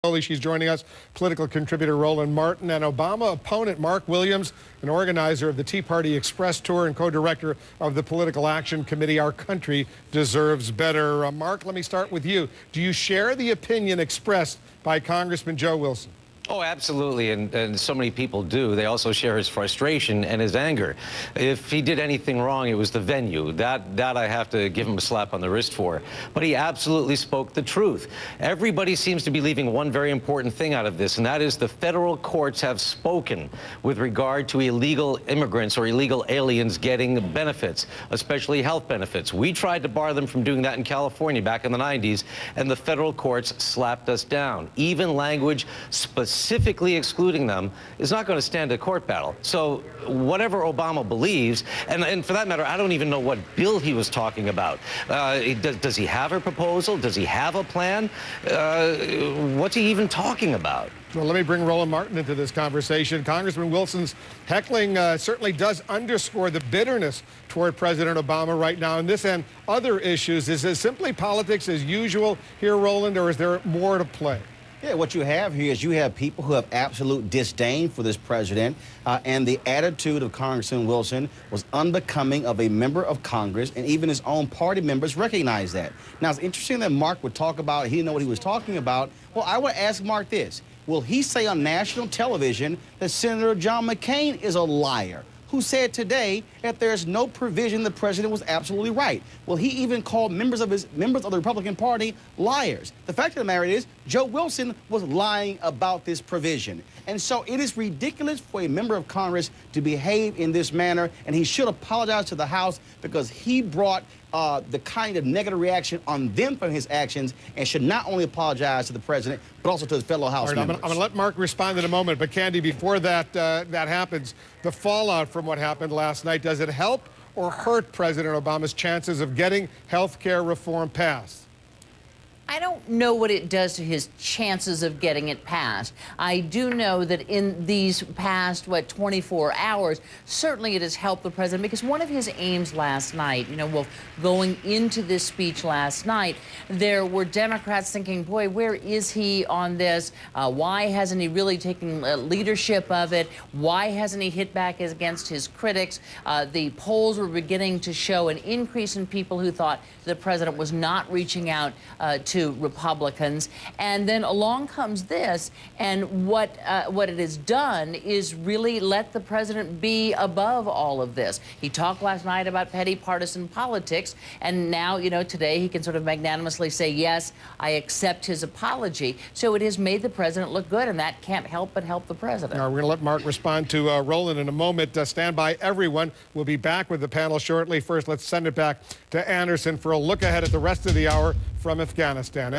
She's joining us, political contributor Roland Martin, and Obama opponent Mark Williams, an organizer of the Tea Party Express Tour and co-director of the Political Action Committee. Our country deserves better. Mark, let me start with you. Do you share the opinion expressed by Congressman Joe Wilson? Oh, absolutely, and so many people do. They also share his frustration and his anger. If he did anything wrong, it was the venue. That I have to give him a slap on the wrist for. But he absolutely spoke the truth. Everybody seems to be leaving one very important thing out of this, and that is the federal courts have spoken with regard to illegal immigrants or illegal aliens getting benefits, especially health benefits. We tried to bar them from doing that in California back in the 90s, and the federal courts slapped us down. Even language specifically excluding them is not going to stand a court battle. So whatever Obama believes, and for that matter, I don't even know what bill he was talking about. Does he have a proposal? Does he have a plan? What's he even talking about? Well, let me bring Roland Martin into this conversation. Congressman Wilson's heckling certainly does underscore the bitterness toward President Obama right now on this and other issues. Is it simply politics as usual here, Roland, or is there more to play? Yeah, what you have here is you have people who have absolute disdain for this president, and the attitude of Congressman Wilson was unbecoming of a member of Congress, and even his own party members recognize that. Now, it's interesting that Mark would talk about, he didn't know what he was talking about. Well, I would ask Mark this. Will he say on national television that Senator John McCain is a liar, who said today that there's no provision the president was absolutely right? Well, he even called members of the Republican Party liars. The fact of the matter is, Joe Wilson was lying about this provision. And so it is ridiculous for a member of Congress to behave in this manner, and he should apologize to the House because he brought the kind of negative reaction on them for his actions, and should not only apologize to the president, but also to his fellow House members. I'm going to let Mark respond in a moment, but Candy, before that happens, the fallout from what happened last night, does it help or hurt President Obama's chances of getting health care reform passed? I don't know what it does to his chances of getting it passed. I do know that in these past, 24 hours, certainly it has helped the president, because one of his aims last night, going into this speech last night, there were Democrats thinking, boy, where is he on this? Why hasn't he really taken leadership of it? Why hasn't he hit back against his critics? The polls were beginning to show an increase in people who thought the president was not reaching out to Republicans, and then along comes this, and what it has done is really let the president be above all of this. He talked last night about petty partisan politics, and now, today he can sort of magnanimously say, yes, I accept his apology. So it has made the president look good, and that can't help but help the president. We're going to let Mark respond to Roland in a moment. Stand by, everyone. We'll be back with the panel shortly. First, let's send it back to Anderson for a look ahead at the rest of the hour from Afghanistan.